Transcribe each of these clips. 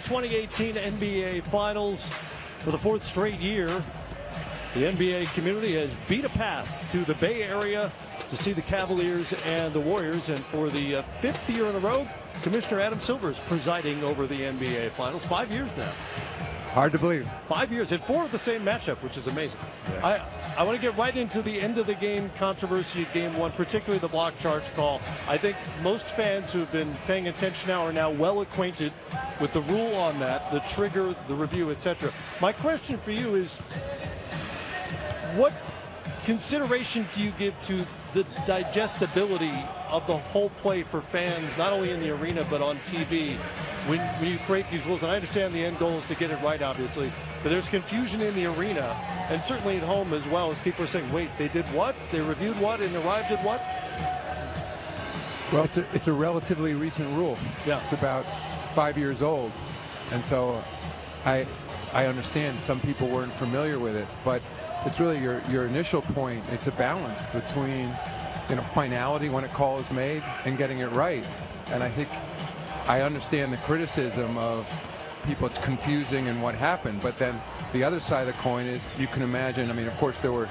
2018 NBA Finals. For the fourth straight year, the NBA community has beat a path to the Bay Area to see the Cavaliers and the Warriors. And for the fifth year in a row, Commissioner Adam Silver is presiding over the NBA Finals. 5 years now. Hard to believe. 5 years and 4 of the same matchup, which is amazing. Yeah. I want to get right into the end of the game controversy of game one, particularly the block charge call. I think most fans who have been paying attention now are now well acquainted with the rule on that, the trigger, the review, etc. My question for you is, what consideration do you give to the digestibility of the whole play for fans, not only in the arena but on TV, when you create these rules? And I understand the end goal is to get it right, obviously, but there's confusion in the arena and certainly at home as well, as people are saying, wait, they did what? They reviewed what and arrived at what? Well, it's a relatively recent rule. Yeah. It's about 5 years old, and so I understand some people weren't familiar with it, but it's really your initial point. It's a balance between, finality when a call is made and getting it right. And I think I understand the criticism of people, it's confusing and what happened, but then the other side of the coin is, you can imagine, of course there were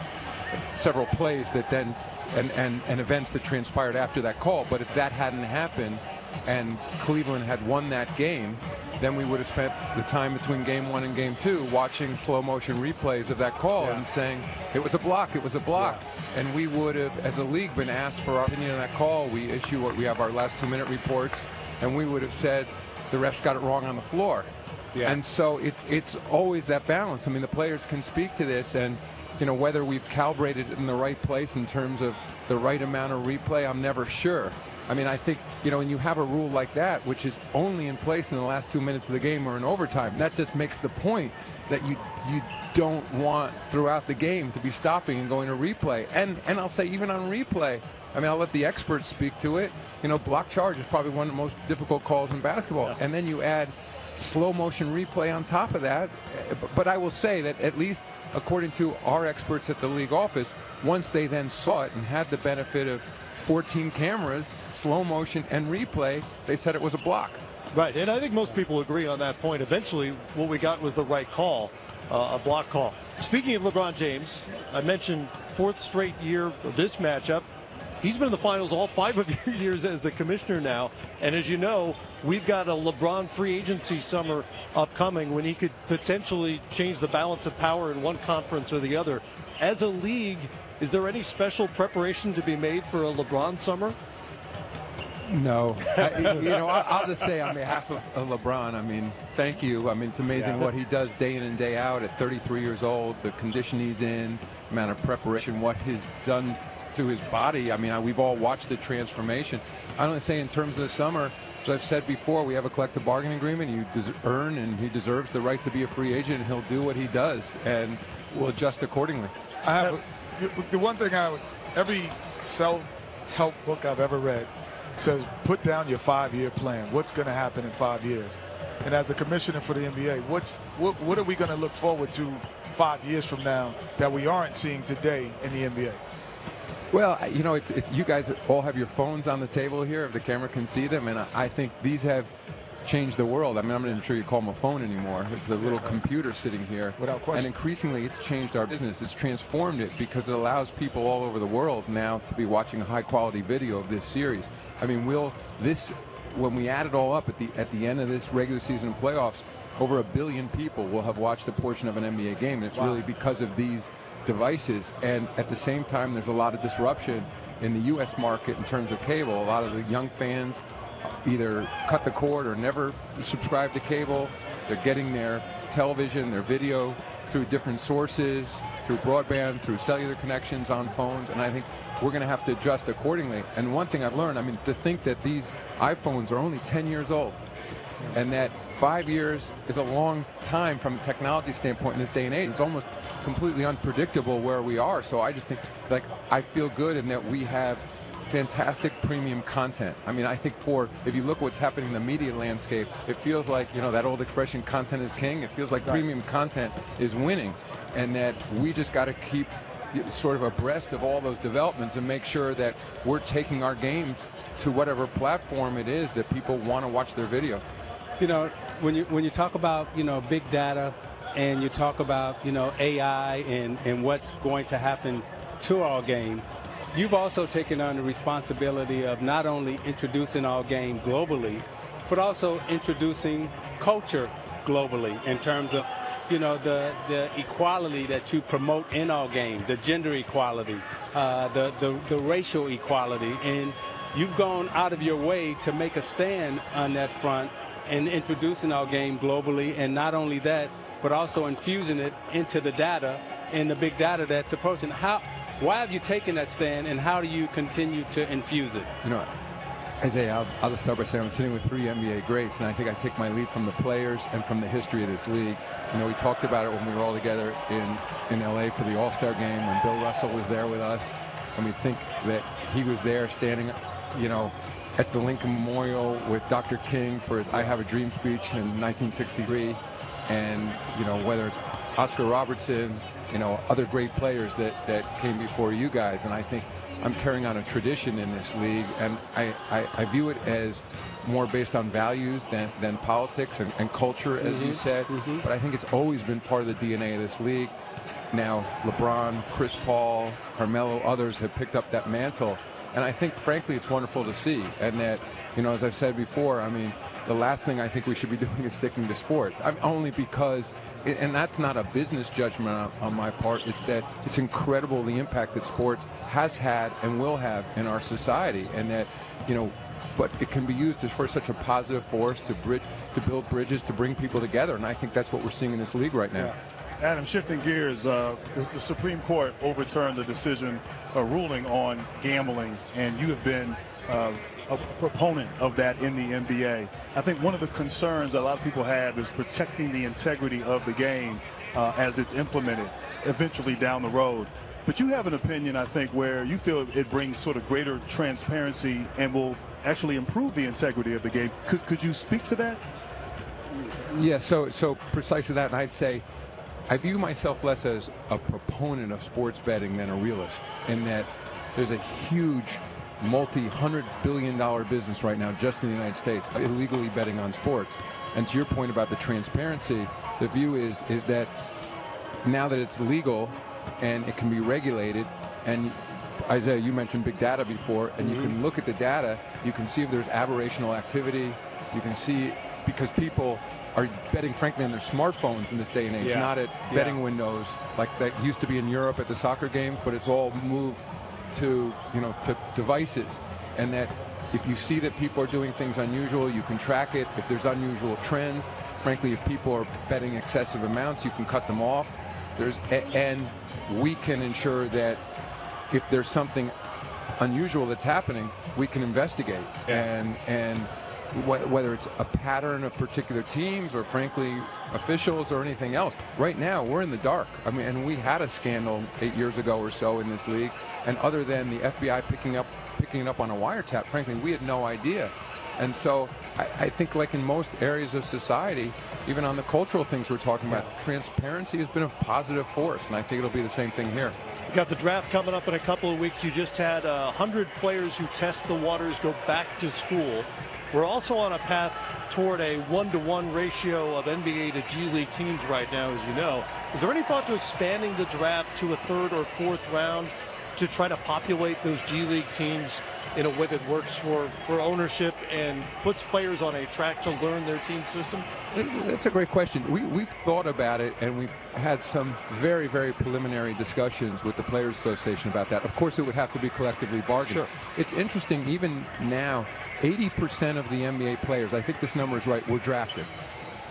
several plays that then and events that transpired after that call, but if that hadn't happened and Cleveland had won that game, then we would have spent the time between game one and game two watching slow motion replays of that call and saying it was a block, it was a block. Yeah. And we would have, as a league, been asked for our opinion on that call. We issue what we have, our last 2-minute reports, and we would have said the refs got it wrong on the floor. Yeah. And so it's always that balance. The players can speak to this, and whether we've calibrated it in the right place in terms of the right amount of replay, I'm never sure. I think, when you have a rule like that, which is only in place in the last 2 minutes of the game or in overtime, that just makes the point that you don't want throughout the game to be stopping and going to replay. And I'll say, even on replay, I'll let the experts speak to it. Block charge is probably one of the most difficult calls in basketball. Yeah. And then you add slow motion replay on top of that. But I will say that, at least according to our experts at the league office, once they then saw it and had the benefit of 14 cameras, slow motion and replay, they said it was a block. Right, and I think most people agree on that point. Eventually, what we got was the right call, a block call. Speaking of LeBron James, I mentioned fourth straight year of this matchup. He's been in the finals all 5 of your years as the commissioner now. And as you know, we've got a LeBron free agency summer upcoming when he could potentially change the balance of power in one conference or the other. As a league, is there any special preparation to be made for a LeBron summer? No. I'll just say on behalf of LeBron, thank you. It's amazing what he does day in and day out at 33 years old, the condition he's in, amount of preparation, what he's done to his body. We've all watched the transformation. I don't say in terms of the summer, as I've said before, we have a collective bargaining agreement. You earn, and he deserves the right to be a free agent, and he'll do what he does, and we'll adjust accordingly. The one thing every self-help book I've ever read says, put down your 5-year plan. What's going to happen in 5 years? And as a commissioner for the NBA, what are we going to look forward to 5 years from now that we aren't seeing today in the NBA? Well, it's you guys all have your phones on the table here, if the camera can see them, and I think these have changed the world. I'm not even sure you call them a phone anymore. It's a little computer sitting here. Without question. And increasingly, it's changed our business. It's transformed it because it allows people all over the world now to be watching a high-quality video of this series. When we add it all up at the end of this regular season playoffs, over 1 billion people will have watched a portion of an NBA game, and it's really because of these devices. And at the same time, there's a lot of disruption in the U.S. market in terms of cable. A lot of the young fans either cut the cord or never subscribe to cable. They're getting their television, their video through different sources, through broadband, through cellular connections on phones, and I think we're going to have to adjust accordingly. And one thing I've learned, to think that these iPhones are only 10 years old, and that 5 years is a long time from a technology standpoint in this day and age. It's almost completely unpredictable where we are. So I just think, I feel good in that we have fantastic premium content. I think if you look what's happening in the media landscape, it feels like, that old expression, content is king. It feels like premium content is winning, and that we just got to keep sort of abreast of all those developments and make sure that we're taking our games to whatever platform it is that people want to watch their video. when you talk about, big data, and you talk about, AI and what's going to happen to our game, you've also taken on the responsibility of not only introducing our game globally, but also introducing culture globally in terms of, the equality that you promote in our game, the gender equality, the racial equality. And you've gone out of your way to make a stand on that front and introducing our game globally. And not only that, but also infusing it into the data and the big data that's approaching. Why have you taken that stand, and how do you continue to infuse it? Isaiah, I'll just start by saying I'm sitting with 3 NBA greats, and I think I take my lead from the players and from the history of this league. We talked about it when we were all together in LA for the All-Star game when Bill Russell was there with us, and we think that he was there standing, at the Lincoln Memorial with Dr. King for his I Have a Dream speech in 1963, and, whether it's Oscar Robertson, other great players that came before you guys, and I think I'm carrying on a tradition in this league, and I view it as more based on values than politics and culture, as you said. But I think it's always been part of the DNA of this league. Now, LeBron, Chris Paul, Carmelo, others have picked up that mantle, and I think, frankly, it's wonderful to see. And that, as I've said before, the last thing I think we should be doing is sticking to sports. Only because, and that's not a business judgment on my part, it's that it's incredible the impact that sports has had and will have in our society, and that, but it can be used for such a positive force to build bridges, to bring people together, and I think that's what we're seeing in this league right now. Yeah. Adam, shifting gears, the Supreme Court overturned the decision ruling on gambling, and you have been a proponent of that in the NBA. I think one of the concerns a lot of people have is protecting the integrity of the game as it's implemented eventually down the road. But you have an opinion, I think, where you feel it brings sort of greater transparency and will actually improve the integrity of the game. Could you speak to that? Yeah, so precisely that, and I'd say I view myself less as a proponent of sports betting than a realist, in that there's a huge multi-$100 billion business right now just in the United States illegally betting on sports. And to your point about the transparency, the view is that now that it's legal and it can be regulated, and Isaiah, you mentioned big data before, and you can look at the data, you can see if there's aberrational activity, you can see, because people are betting, frankly, on their smartphones in this day and age, not at betting windows like that used to be in Europe at the soccer games, but it's all moved to devices. And that if you see that people are doing things unusual, you can track it. If there's unusual trends, frankly, if people are betting excessive amounts, you can cut them off. And we can ensure that if there's something unusual that's happening, we can investigate. And whether it's a pattern of particular teams or, frankly, officials or anything else. Right now, we're in the dark. And we had a scandal 8 years ago or so in this league, and other than the FBI picking it up on a wiretap, frankly, we had no idea. And so I think, like in most areas of society, even on the cultural things we're talking about, transparency has been a positive force, and I think it'll be the same thing here. You got the draft coming up in a couple of weeks. You just had 100 players who test the waters go back to school. We're also on a path toward a 1-to-1 ratio of NBA to G League teams right now, as you know. Is there any thought to expanding the draft to a third or fourth round to try to populate those G League teams in a way that works for ownership and puts players on a track to learn their team system? That's a great question. We've thought about it, and we've had some very, very preliminary discussions with the Players Association about that. Of course, it would have to be collectively bargained. Sure. It's interesting, even now, 80% of the NBA players, I think this number is right, were drafted.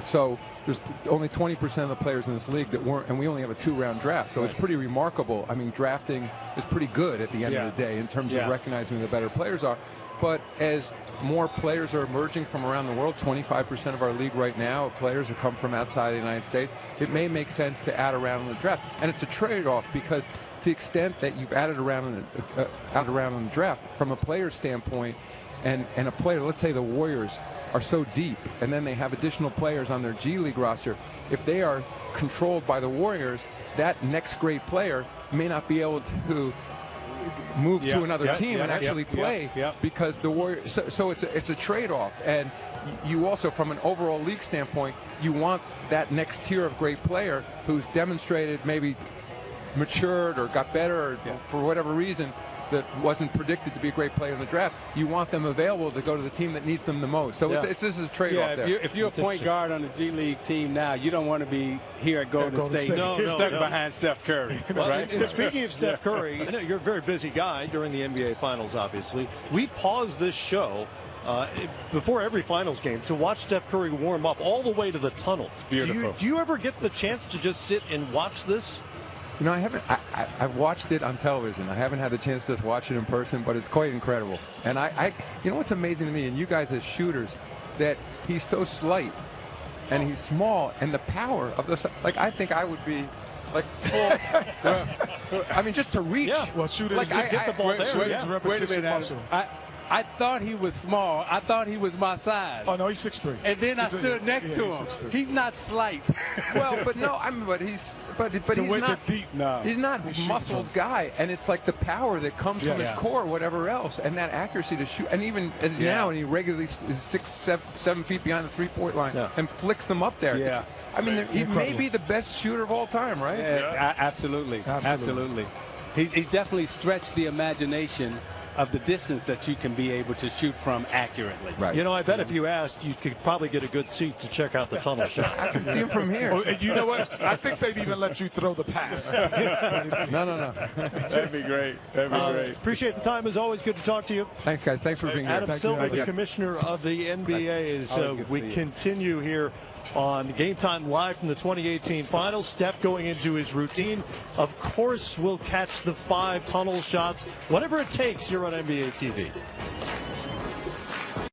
So there's only 20% of the players in this league that weren't, and we only have a 2-round draft. So it's pretty remarkable. Drafting is pretty good at the end of the day in terms of recognizing who the better players are. But as more players are emerging from around the world, 25% of our league right now, players who come from outside the United States, it may make sense to add a round in the draft. And it's a trade-off, because to the extent that you've added a round in the draft, from a player standpoint, and a player, let's say the Warriors, are so deep, and then they have additional players on their G League roster, if they are controlled by the Warriors, that next great player may not be able to move to another team and actually yep, play because the Warriors. So it's a trade-off, and you also, from an overall league standpoint, you want that next tier of great player who's demonstrated, maybe matured or got better or for whatever reason that wasn't predicted to be a great player in the draft. You want them available to go to the team that needs them the most. So this is a trade-off there. If you're a point guard on the G League team now, you don't want to be here at Golden State stuck behind Steph Curry. Well, right? and speaking of Steph Curry, I know you're a very busy guy during the NBA Finals, obviously. We pause this show before every finals game to watch Steph Curry warm up all the way to the tunnel. Beautiful. Do you ever get the chance to just sit and watch this? You know, I haven't. I've watched it on television. I haven't had the chance to just watch it in person, but it's quite incredible. And you know what's amazing to me, and you guys as shooters, that he's so slight, and he's small, and the power of the. Like, I think I would be, like, I mean, just to reach. Yeah, well, shooters Like, get the ball there. Wait a minute, Adam. I thought he was small. I thought he was my size. Oh no, he's 6'3". And then I stood next to him. He's not slight. Well, but no, I mean, but he's not deep. No. He's not a muscled guy, and it's like the power that comes from his core, whatever else, and that accuracy to shoot. And even now, and he regularly is 6, 7 feet behind the three-point line and flicks them up there. Yeah. I mean, he may be the best shooter of all time, right? Absolutely. He's definitely stretched the imagination of the distance that you can be able to shoot from accurately. Right. You know, I bet if you asked, you could probably get a good seat to check out the tunnel shot. I can see him from here. Oh, you know what? I think they'd even let you throw the pass. No. That'd be great. That'd be great. Appreciate the time. As always, good to talk to you. Thanks, guys. Thanks for being Adam here. Silver, the commissioner of the NBA, is we continue here on Game Time Live from the 2018 Finals. Steph going into his routine. Of course, we'll catch the 5 tunnel shots, whatever it takes here on NBA TV.